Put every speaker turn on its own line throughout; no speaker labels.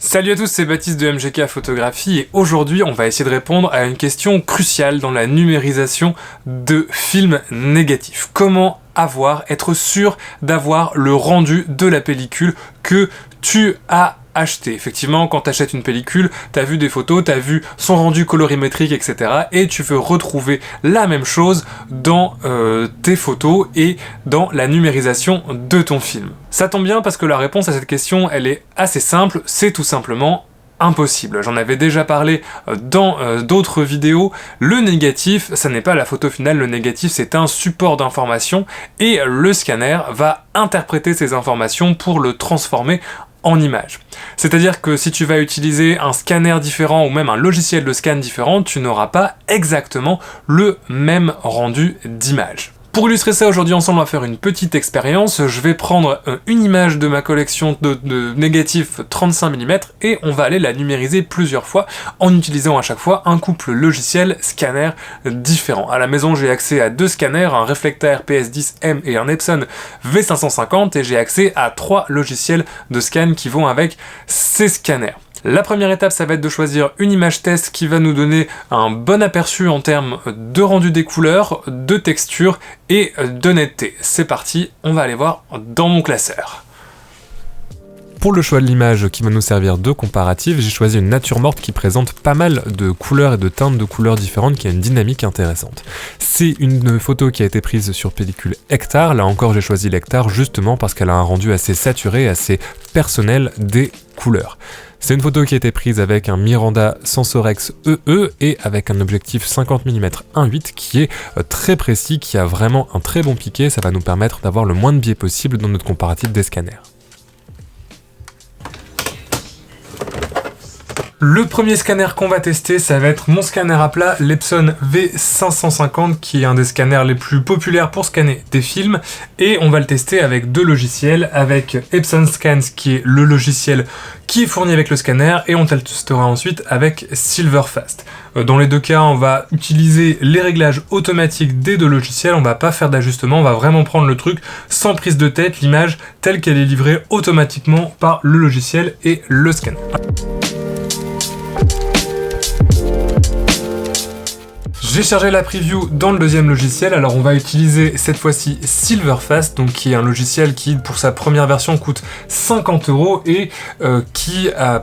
Salut à tous, c'est Baptiste de MGK Photographie et aujourd'hui on va essayer de répondre à une question cruciale dans la numérisation de films négatifs. Comment être sûr d'avoir le rendu de la pellicule que tu as acheté. Effectivement, quand tu achètes une pellicule, tu as vu des photos, tu as vu son rendu colorimétrique, etc. Et tu veux retrouver la même chose dans tes photos et dans la numérisation de ton film. Ça tombe bien parce que la réponse à cette question, elle est assez simple, c'est tout simplement impossible. J'en avais déjà parlé dans d'autres vidéos. Le négatif, ça n'est pas la photo finale, le négatif c'est un support d'information et le scanner va interpréter ces informations pour le transformer en image. C'est-à-dire que si tu vas utiliser un scanner différent ou même un logiciel de scan différent, tu n'auras pas exactement le même rendu d'image. Pour illustrer ça, aujourd'hui ensemble, on va faire une petite expérience. Je vais prendre une image de ma collection de négatifs 35 mm et on va aller la numériser plusieurs fois en utilisant à chaque fois un couple logiciel scanner différent. À la maison, j'ai accès à deux scanners, un Reflecta RPS10M et un Epson V550 et j'ai accès à 3 logiciels de scan qui vont avec ces scanners. La première étape, ça va être de choisir une image test qui va nous donner un bon aperçu en termes de rendu des couleurs, de texture et de netteté. C'est parti, on va aller voir dans mon classeur. Pour le choix de l'image qui va nous servir de comparatif, j'ai choisi une nature morte qui présente pas mal de couleurs et de teintes de couleurs différentes, qui a une dynamique intéressante. C'est une photo qui a été prise sur pellicule Hectare, là encore j'ai choisi l'Hectare justement parce qu'elle a un rendu assez saturé, assez personnel des couleurs. C'est une photo qui a été prise avec un Miranda Sensorex EE et avec un objectif 50 mm 1.8 qui est très précis, qui a vraiment un très bon piqué, ça va nous permettre d'avoir le moins de biais possible dans notre comparatif des scanners. Le premier scanner qu'on va tester, ça va être mon scanner à plat, l'Epson V550, qui est un des scanners les plus populaires pour scanner des films, et on va le tester avec deux logiciels, avec Epson Scans, qui est le logiciel qui est fourni avec le scanner, et on le testera ensuite avec Silverfast. Dans les deux cas, on va utiliser les réglages automatiques des deux logiciels, on va pas faire d'ajustement, on va vraiment prendre le truc sans prise de tête, l'image telle qu'elle est livrée automatiquement par le logiciel et le scanner. J'ai chargé la preview dans le deuxième logiciel, alors on va utiliser cette fois-ci Silverfast, donc qui est un logiciel qui pour sa première version coûte 50 € et qui a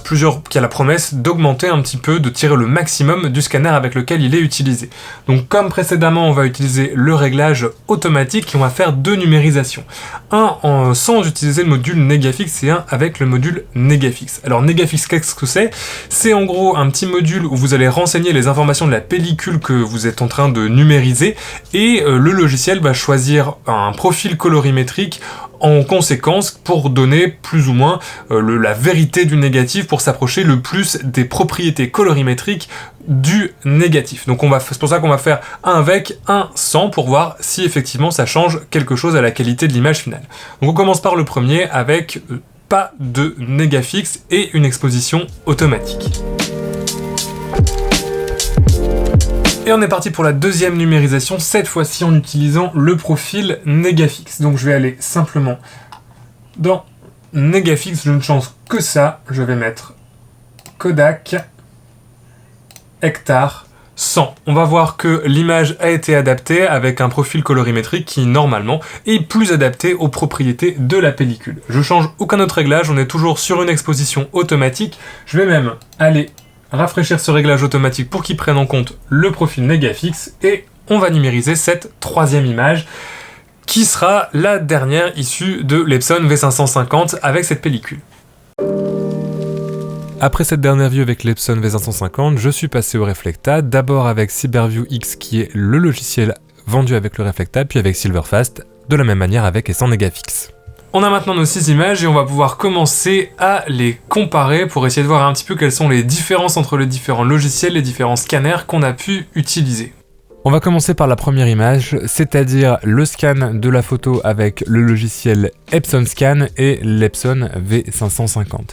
la promesse d'augmenter un petit peu, de tirer le maximum du scanner avec lequel il est utilisé. Donc comme précédemment, on va utiliser le réglage automatique et on va faire deux numérisations. Un sans utiliser le module Negafix et un avec le module Negafix. Alors Negafix, qu'est-ce que c'est? C'est en gros un petit module où vous allez renseigner les informations de la pellicule que vous êtes en train de numériser et le logiciel va choisir un profil colorimétrique en conséquence pour donner plus ou moins la vérité du négatif, pour s'approcher le plus des propriétés colorimétriques du négatif. Donc c'est pour ça qu'on va faire un avec, un sans, pour voir si effectivement ça change quelque chose à la qualité de l'image finale. Donc on commence par le premier avec pas de Negafix et une exposition automatique. Et on est parti pour la deuxième numérisation, cette fois-ci en utilisant le profil Negafix. Donc je vais aller simplement dans Negafix, je ne change que ça, je vais mettre Kodak, Hectare, 100. On va voir que l'image a été adaptée avec un profil colorimétrique qui normalement est plus adapté aux propriétés de la pellicule. Je change aucun autre réglage, on est toujours sur une exposition automatique. Je vais même aller rafraîchir ce réglage automatique pour qu'il prenne en compte le profil Negafix et on va numériser cette troisième image qui sera la dernière issue de l'Epson V550 avec cette pellicule. Après cette dernière vue avec l'Epson V550, je suis passé au Reflecta, d'abord avec CyberView X qui est le logiciel vendu avec le Reflecta, puis avec Silverfast, de la même manière avec et sans Negafix. On a maintenant nos 6 images et on va pouvoir commencer à les comparer pour essayer de voir un petit peu quelles sont les différences entre les différents logiciels, les différents scanners qu'on a pu utiliser. On va commencer par la première image, c'est-à-dire le scan de la photo avec le logiciel Epson Scan et l'Epson V550.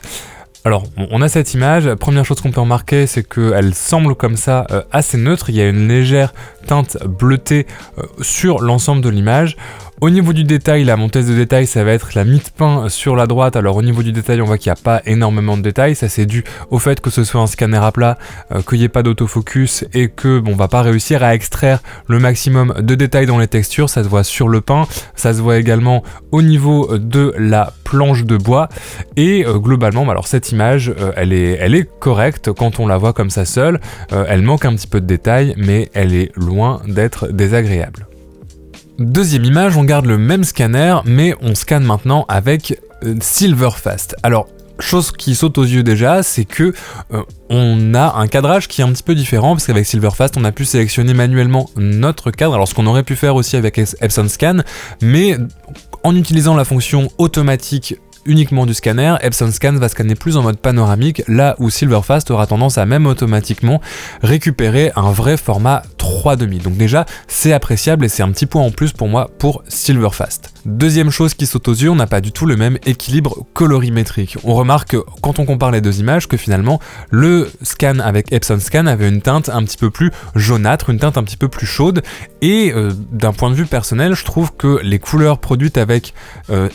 Alors, on a cette image, première chose qu'on peut remarquer, c'est qu'elle semble comme ça assez neutre, il y a une légère teinte bleutée sur l'ensemble de l'image. Au niveau du détail, là, mon test de détail, ça va être la mie-de-pain sur la droite. Alors au niveau du détail, on voit qu'il n'y a pas énormément de détails. Ça, c'est dû au fait que ce soit un scanner à plat, qu'il n'y ait pas d'autofocus et que on va pas réussir à extraire le maximum de détails dans les textures. Ça se voit sur le pain, ça se voit également au niveau de la planche de bois. Et globalement, alors cette image, elle est correcte quand on la voit comme ça seule. Elle manque un petit peu de détails, mais elle est loin d'être désagréable. Deuxième image, on garde le même scanner, mais on scanne maintenant avec Silverfast. Alors, chose qui saute aux yeux déjà, c'est que on a un cadrage qui est un petit peu différent, parce qu'avec Silverfast, on a pu sélectionner manuellement notre cadre, alors ce qu'on aurait pu faire aussi avec Epson Scan, mais en utilisant la fonction automatique uniquement du scanner, Epson Scan va scanner plus en mode panoramique, là où Silverfast aura tendance à même automatiquement récupérer un vrai format 3,5. Donc déjà, c'est appréciable et c'est un petit point en plus pour moi pour Silverfast. Deuxième chose qui saute aux yeux, on n'a pas du tout le même équilibre colorimétrique. On remarque quand on compare les deux images que finalement, le scan avec Epson Scan avait une teinte un petit peu plus jaunâtre, une teinte un petit peu plus chaude, et d'un point de vue personnel, je trouve que les couleurs produites avec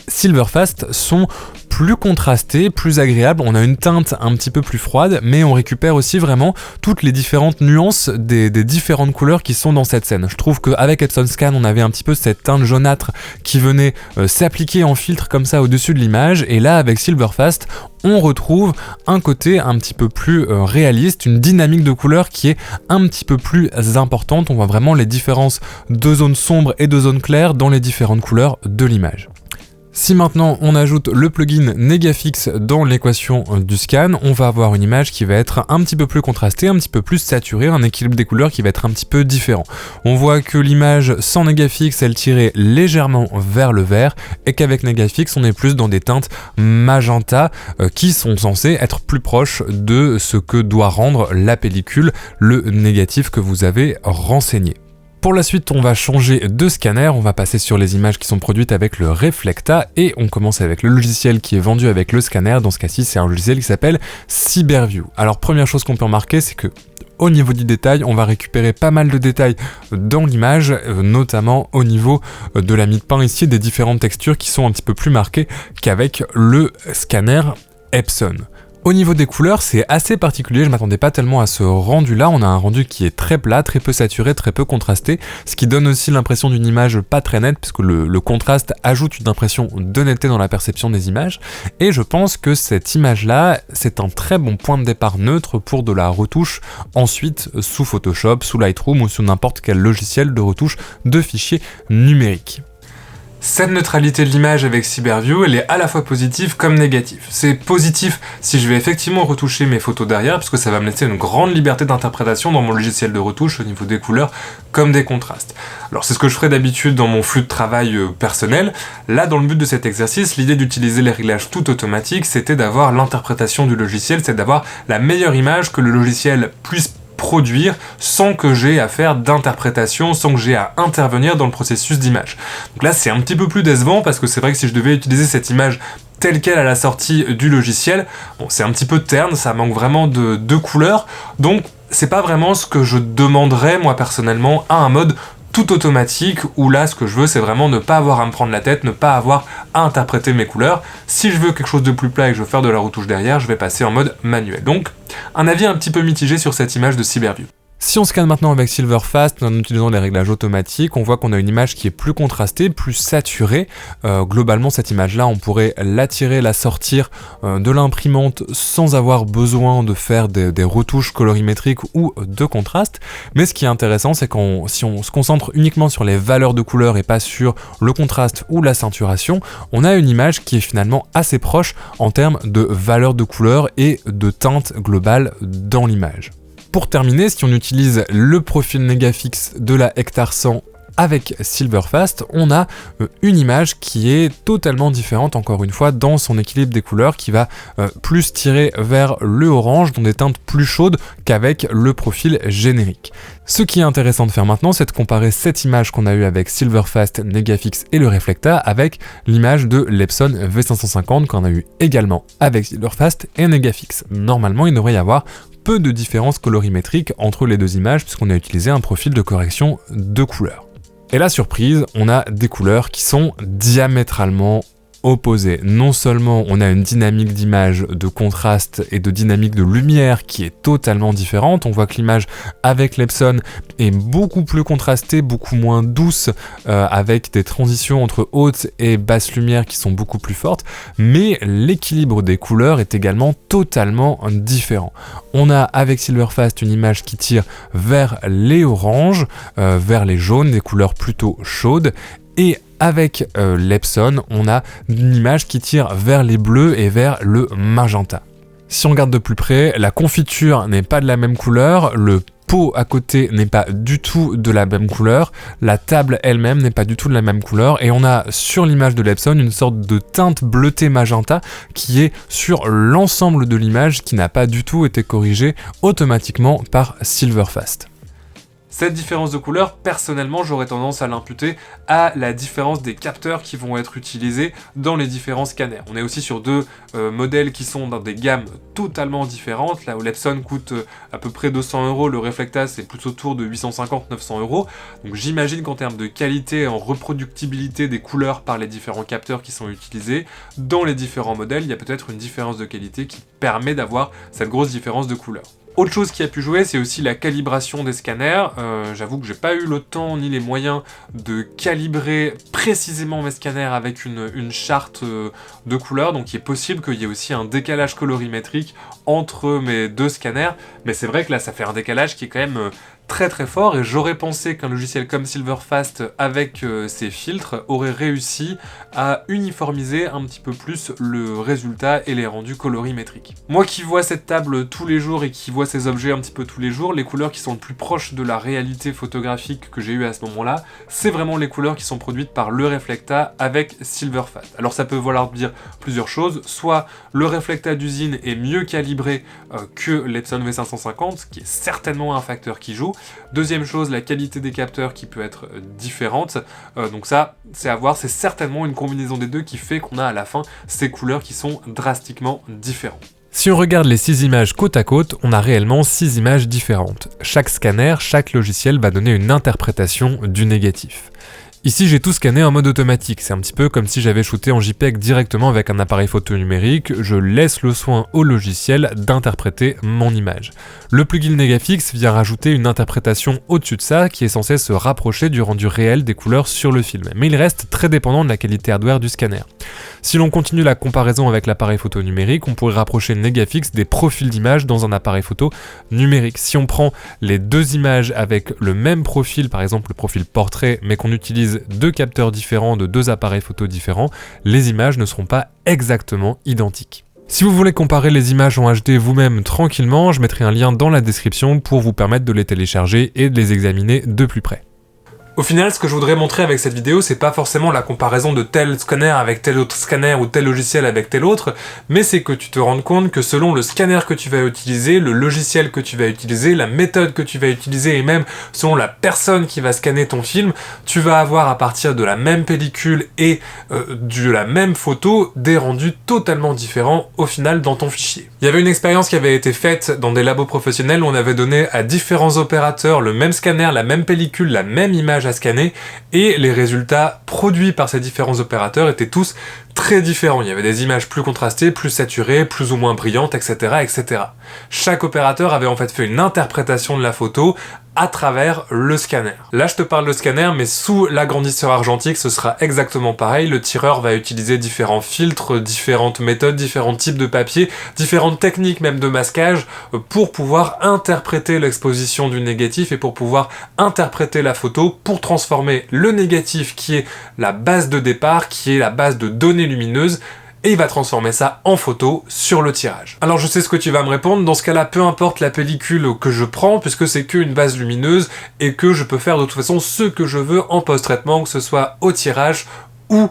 Silverfast sont plus contrastées, plus agréables. On a une teinte un petit peu plus froide, mais on récupère aussi vraiment toutes les différentes nuances des différentes couleurs qui sont dans cette scène. Je trouve qu'avec Epson Scan, on avait un petit peu cette teinte jaunâtre qui venait s'appliquer en filtre comme ça au-dessus de l'image, et là avec Silverfast, on retrouve un côté un petit peu plus réaliste, une dynamique de couleurs qui est un petit peu plus importante. On voit vraiment les différences de zones sombres et de zones claires dans les différentes couleurs de l'image. Si maintenant on ajoute le plugin Negafix dans l'équation du scan, on va avoir une image qui va être un petit peu plus contrastée, un petit peu plus saturée, un équilibre des couleurs qui va être un petit peu différent. On voit que l'image sans Negafix, elle tirait légèrement vers le vert, et qu'avec Negafix, on est plus dans des teintes magenta qui sont censées être plus proches de ce que doit rendre la pellicule, le négatif que vous avez renseigné. Pour la suite, on va changer de scanner, on va passer sur les images qui sont produites avec le Reflecta, et on commence avec le logiciel qui est vendu avec le scanner. Dans ce cas-ci, c'est un logiciel qui s'appelle Cyberview. Alors première chose qu'on peut remarquer, c'est que au niveau du détail, on va récupérer pas mal de détails dans l'image, notamment au niveau de la mie-de-pain ici, des différentes textures qui sont un petit peu plus marquées qu'avec le scanner Epson. Au niveau des couleurs, c'est assez particulier, je m'attendais pas tellement à ce rendu-là. On a un rendu qui est très plat, très peu saturé, très peu contrasté, ce qui donne aussi l'impression d'une image pas très nette, puisque le contraste ajoute une impression de netteté dans la perception des images. Et je pense que cette image-là, c'est un très bon point de départ neutre pour de la retouche ensuite sous Photoshop, sous Lightroom ou sous n'importe quel logiciel de retouche de fichiers numériques. Cette neutralité de l'image avec Cyberview, elle est à la fois positive comme négative. C'est positif si je vais effectivement retoucher mes photos derrière, parce que ça va me laisser une grande liberté d'interprétation dans mon logiciel de retouche au niveau des couleurs comme des contrastes. Alors c'est ce que je ferais d'habitude dans mon flux de travail personnel. Là, dans le but de cet exercice, l'idée d'utiliser les réglages tout automatiques, c'était d'avoir l'interprétation du logiciel, c'est d'avoir la meilleure image que le logiciel puisse produire sans que j'ai à faire d'interprétation, sans que j'ai à intervenir dans le processus d'image. Donc là, c'est un petit peu plus décevant parce que c'est vrai que si je devais utiliser cette image telle qu'elle à la sortie du logiciel, bon, c'est un petit peu terne, ça manque vraiment de couleurs, donc c'est pas vraiment ce que je demanderais moi personnellement à un mode tout automatique, où là ce que je veux c'est vraiment ne pas avoir à me prendre la tête, ne pas avoir à interpréter mes couleurs. Si je veux quelque chose de plus plat et que je veux faire de la retouche derrière, je vais passer en mode manuel. Donc un avis un petit peu mitigé sur cette image de Cyberview. Si on scanne maintenant avec Silverfast en utilisant les réglages automatiques, on voit qu'on a une image qui est plus contrastée, plus saturée. Globalement, cette image-là, on pourrait l'attirer, la sortir de l'imprimante sans avoir besoin de faire des retouches colorimétriques ou de contraste. Mais ce qui est intéressant, c'est si on se concentre uniquement sur les valeurs de couleurs et pas sur le contraste ou la saturation, on a une image qui est finalement assez proche en termes de valeurs de couleurs et de teinte globale dans l'image. Pour terminer, si on utilise le profil Negafix de la Hectare 100 avec Silverfast, on a une image qui est totalement différente, encore une fois, dans son équilibre des couleurs, qui va plus tirer vers le orange, dans des teintes plus chaudes qu'avec le profil générique. Ce qui est intéressant de faire maintenant, c'est de comparer cette image qu'on a eue avec Silverfast, Negafix et le Reflecta avec l'image de l'Epson V550 qu'on a eu également avec Silverfast et Negafix. Normalement, il devrait y avoir peu de différence colorimétrique entre les deux images puisqu'on a utilisé un profil de correction de couleurs. Et la surprise, on a des couleurs qui sont diamétralement opposées. Non seulement on a une dynamique d'image, de contraste et de dynamique de lumière qui est totalement différente, on voit que l'image avec l'Epson est beaucoup plus contrastée, beaucoup moins douce, avec des transitions entre haute et basse lumière qui sont beaucoup plus fortes, mais l'équilibre des couleurs est également totalement différent. On a avec Silverfast une image qui tire vers les oranges, vers les jaunes, des couleurs plutôt chaudes, et avec l'Epson, on a une image qui tire vers les bleus et vers le magenta. Si on regarde de plus près, la confiture n'est pas de la même couleur, le pot à côté n'est pas du tout de la même couleur, la table elle-même n'est pas du tout de la même couleur, et on a sur l'image de l'Epson une sorte de teinte bleutée magenta qui est sur l'ensemble de l'image, qui n'a pas du tout été corrigée automatiquement par Silverfast. Cette différence de couleur, personnellement, j'aurais tendance à l'imputer à la différence des capteurs qui vont être utilisés dans les différents scanners. On est aussi sur deux modèles qui sont dans des gammes totalement différentes. Là où l'Epson coûte à peu près 200 €, le Reflecta c'est plus autour de 850-900 €. Donc j'imagine qu'en termes de qualité et en reproductibilité des couleurs par les différents capteurs qui sont utilisés, dans les différents modèles, il y a peut-être une différence de qualité qui permet d'avoir cette grosse différence de couleur. Autre chose qui a pu jouer, c'est aussi la calibration des scanners. J'avoue que j'ai pas eu le temps ni les moyens de calibrer précisément mes scanners avec une charte de couleurs, donc il est possible qu'il y ait aussi un décalage colorimétrique entre mes deux scanners, mais c'est vrai que là ça fait un décalage qui est quand même très très fort, et j'aurais pensé qu'un logiciel comme Silverfast avec ses filtres aurait réussi à uniformiser un petit peu plus le résultat et les rendus colorimétriques. Moi qui vois cette table tous les jours et qui vois ces objets un petit peu tous les jours, les couleurs qui sont le plus proches de la réalité photographique que j'ai eu à ce moment-là, c'est vraiment les couleurs qui sont produites par le Reflecta avec Silverfast. Alors ça peut vouloir dire plusieurs choses, soit le Reflecta d'usine est mieux calibré que l'Epson V550, qui est certainement un facteur qui joue. Deuxième chose, la qualité des capteurs qui peut être différente, donc ça c'est à voir, c'est certainement une combinaison des deux qui fait qu'on a à la fin ces couleurs qui sont drastiquement différentes. Si on regarde les 6 images côte à côte, on a réellement 6 images différentes. Chaque scanner, chaque logiciel va donner une interprétation du négatif. Ici j'ai tout scanné en mode automatique, c'est un petit peu comme si j'avais shooté en JPEG directement avec un appareil photo numérique, je laisse le soin au logiciel d'interpréter mon image. Le plugin Negafix vient rajouter une interprétation au-dessus de ça qui est censée se rapprocher du rendu réel des couleurs sur le film, mais il reste très dépendant de la qualité hardware du scanner. Si l'on continue la comparaison avec l'appareil photo numérique, on pourrait rapprocher Negafix des profils d'images dans un appareil photo numérique. Si on prend les deux images avec le même profil, par exemple le profil portrait, mais qu'on utilise deux capteurs différents de deux appareils photo différents, les images ne seront pas exactement identiques. Si vous voulez comparer les images en HD vous-même tranquillement, je mettrai un lien dans la description pour vous permettre de les télécharger et de les examiner de plus près. Au final, ce que je voudrais montrer avec cette vidéo, c'est pas forcément la comparaison de tel scanner avec tel autre scanner ou tel logiciel avec tel autre, mais c'est que tu te rendes compte que selon le scanner que tu vas utiliser, le logiciel que tu vas utiliser, la méthode que tu vas utiliser et même selon la personne qui va scanner ton film, tu vas avoir à partir de la même pellicule et de la même photo des rendus totalement différents au final dans ton fichier. Il y avait une expérience qui avait été faite dans des labos professionnels où on avait donné à différents opérateurs le même scanner, la même pellicule, la même image à scanner, et les résultats produits par ces différents opérateurs étaient tous très différents. Il y avait des images plus contrastées, plus saturées, plus ou moins brillantes, etc., etc. Chaque opérateur avait en fait fait une interprétation de la photo à travers le scanner. Là, je te parle de scanner, mais sous l'agrandisseur argentique, ce sera exactement pareil. Le tireur va utiliser différents filtres, différentes méthodes, différents types de papier, différentes techniques même de masquage pour pouvoir interpréter l'exposition du négatif et pour pouvoir interpréter la photo pour transformer le négatif qui est la base de départ, qui est la base de données lumineuses, et il va transformer ça en photo sur le tirage. Alors je sais ce que tu vas me répondre, dans ce cas-là, peu importe la pellicule que je prends, puisque c'est qu'une base lumineuse, et que je peux faire de toute façon ce que je veux en post-traitement, que ce soit au tirage ou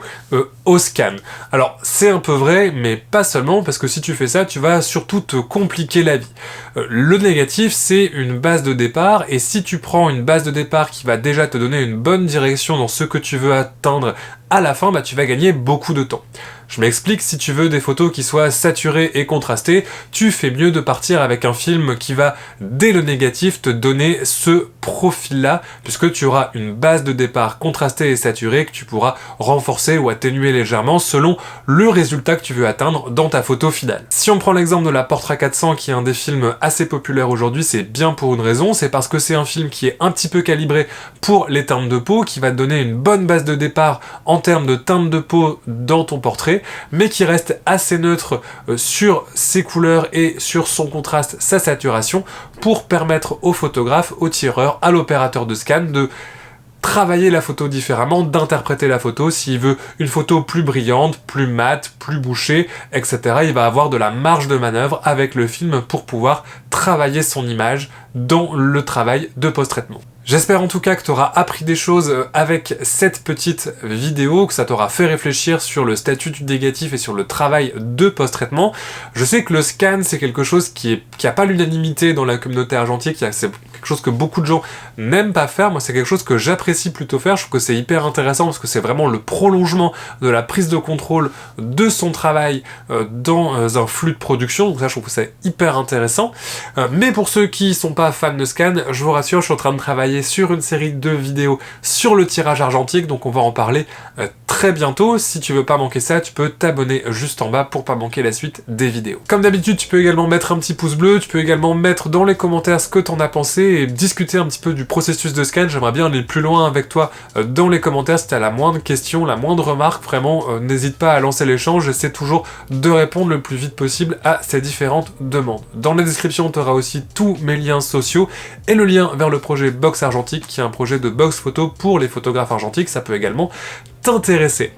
au scan. Alors c'est un peu vrai, mais pas seulement, parce que si tu fais ça, tu vas surtout te compliquer la vie. Le négatif, c'est une base de départ, et si tu prends une base de départ qui va déjà te donner une bonne direction dans ce que tu veux atteindre à la fin, bah, tu vas gagner beaucoup de temps. Je m'explique, si tu veux des photos qui soient saturées et contrastées, tu fais mieux de partir avec un film qui va, dès le négatif, te donner ce profil-là, puisque tu auras une base de départ contrastée et saturée que tu pourras renforcer ou atténuer légèrement selon le résultat que tu veux atteindre dans ta photo finale. Si on prend l'exemple de la Portra 400, qui est un des films assez populaires aujourd'hui, c'est bien pour une raison, c'est parce que c'est un film qui est un petit peu calibré pour les teintes de peau, qui va te donner une bonne base de départ en termes de teinte de peau dans ton portrait, mais qui reste assez neutre sur ses couleurs et sur son contraste, sa saturation, pour permettre au photographe, au tireur, à l'opérateur de scan de travailler la photo différemment, d'interpréter la photo. S'il veut une photo plus brillante, plus mate, plus bouchée, etc., il va avoir de la marge de manœuvre avec le film pour pouvoir travailler son image dans le travail de post-traitement. J'espère en tout cas que tu auras appris des choses avec cette petite vidéo, que ça t'aura fait réfléchir sur le statut du négatif et sur le travail de post-traitement. Je sais que le scan, c'est quelque chose qui a pas l'unanimité dans la communauté argentique, c'est quelque chose que beaucoup de gens n'aiment pas faire. Moi, c'est quelque chose que j'apprécie plutôt faire. Je trouve que c'est hyper intéressant parce que c'est vraiment le prolongement de la prise de contrôle de son travail dans un flux de production. Donc ça, je trouve que c'est hyper intéressant. Mais pour ceux qui sont pas fans de scan, je vous rassure, je suis en train de travailler sur une série de vidéos sur le tirage argentique, donc on va en parler très bientôt. Si tu veux pas manquer ça, tu peux t'abonner juste en bas pour pas manquer la suite des vidéos. Comme d'habitude, tu peux également mettre un petit pouce bleu, tu peux également mettre dans les commentaires ce que t'en as pensé et discuter un petit peu du processus de scan. J'aimerais bien aller plus loin avec toi dans les commentaires. Si t'as la moindre question, la moindre remarque, vraiment, n'hésite pas à lancer l'échange. J'essaie toujours de répondre le plus vite possible à ces différentes demandes. Dans la description, tu auras aussi tous mes liens sociaux et le lien vers le projet Box Argentique, qui est un projet de box photo pour les photographes argentiques. Ça peut également t'intéresser.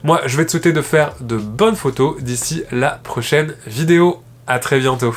Moi, je vais te souhaiter de faire de bonnes photos d'ici la prochaine vidéo. À très bientôt.